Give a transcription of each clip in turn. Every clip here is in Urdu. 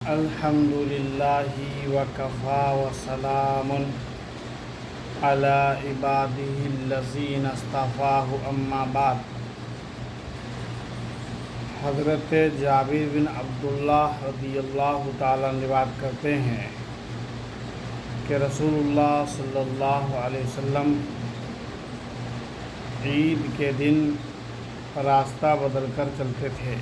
الحمد للہ وکفا وسلام علی عبادہ الذین اصطفاہ اما بعد۔ حضرت جابر بن عبداللہ رضی اللہ تعالیٰ عنہ روایت کرتے ہیں کہ رسول اللہ صلی اللہ علیہ وسلم عید کے دن راستہ بدل کر چلتے تھے۔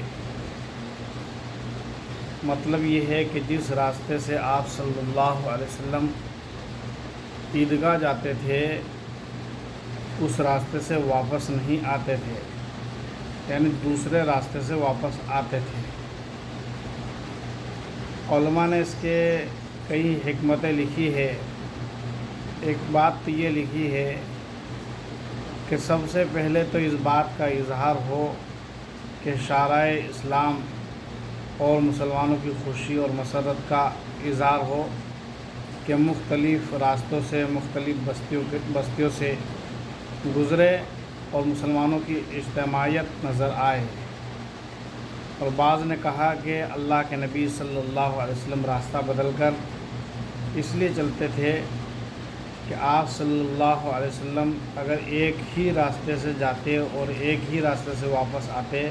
مطلب یہ ہے کہ جس راستے سے آپ صلی اللہ علیہ وسلم عیدگاہ جاتے تھے اس راستے سے واپس نہیں آتے تھے، یعنی دوسرے راستے سے واپس آتے تھے۔ علماء نے اس کے کئی حکمتیں لکھی ہے۔ ایک بات تو یہ لکھی ہے کہ سب سے پہلے تو اس بات کا اظہار ہو کہ شعائر اسلام اور مسلمانوں کی خوشی اور مسرت کا اظہار ہو کہ مختلف راستوں سے مختلف بستیوں سے گزرے اور مسلمانوں کی اجتماعیت نظر آئے۔ اور بعض نے کہا کہ اللہ کے نبی صلی اللہ علیہ وسلم راستہ بدل کر اس لیے چلتے تھے کہ آپ صلی اللہ علیہ وسلم اگر ایک ہی راستے سے جاتے اور ایک ہی راستے سے واپس آتے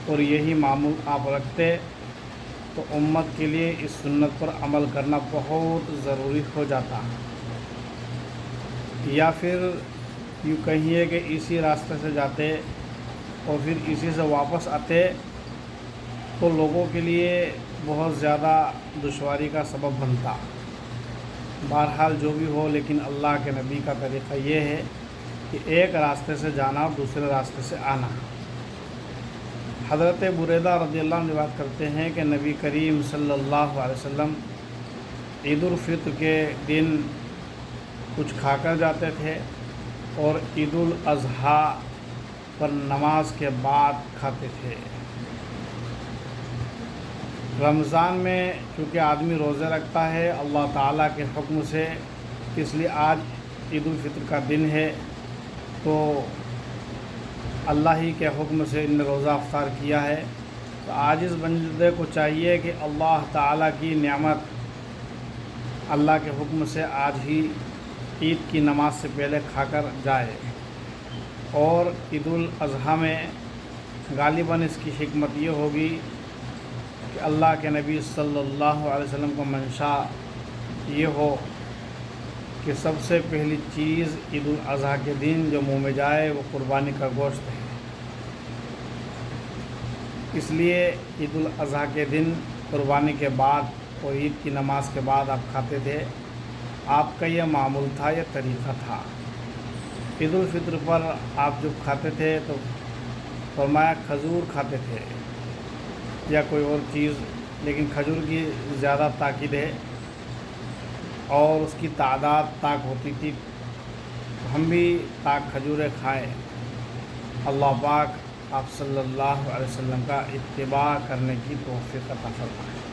اور یہی معمول آپ رکھتے تو امت کے لیے اس سنت پر عمل کرنا بہت ضروری ہو جاتا، یا پھر یوں کہیے کہ اسی راستے سے جاتے اور پھر اسی سے واپس آتے تو لوگوں کے لیے بہت زیادہ دشواری کا سبب بنتا۔ بہرحال جو بھی ہو، لیکن اللہ کے نبی کا طریقہ یہ ہے کہ ایک راستے سے جانا اور دوسرے راستے سے آنا۔ حضرت بریدہ رضی اللہ عنہ روایت کرتے ہیں کہ نبی کریم صلی اللہ علیہ وسلم عید الفطر کے دن کچھ کھا کر جاتے تھے اور عید الاضحیٰ پر نماز کے بعد کھاتے تھے۔ رمضان میں چونکہ آدمی روزے رکھتا ہے اللہ تعالیٰ کے حکم سے، اس لیے آج عید الفطر کا دن ہے تو اللہ ہی کے حکم سے ان نے روزہ افطار کیا ہے، تو آج اس بندے کو چاہیے کہ اللہ تعالیٰ کی نعمت اللہ کے حکم سے آج ہی عید کی نماز سے پہلے کھا کر جائے۔ اور عید الاضحیٰ میں غالباً اس کی حکمت یہ ہوگی کہ اللہ کے نبی صلی اللہ علیہ وسلم کو منشا یہ ہو کہ سب سے پہلی چیز عید الاضحیٰ کے دن جو منہ میں جائے وہ قربانی کا گوشت ہے۔ اس لیے عید الاضحیٰ کے دن قربانی کے بعد اور عید کی نماز کے بعد آپ کھاتے تھے۔ آپ کا یہ معمول تھا، یہ طریقہ تھا۔ عید الفطر پر آپ جب کھاتے تھے تو فرمایا کھجور کھاتے تھے یا کوئی اور چیز، لیکن کھجور کی زیادہ تاکید ہے اور اس کی تعداد تاک ہوتی تھی، ہم بھی تاک کھجوریں کھائیں۔ اللہ پاک آپ صلی اللہ علیہ وسلم کا اتباع کرنے کی توفیق عطا فرمائے۔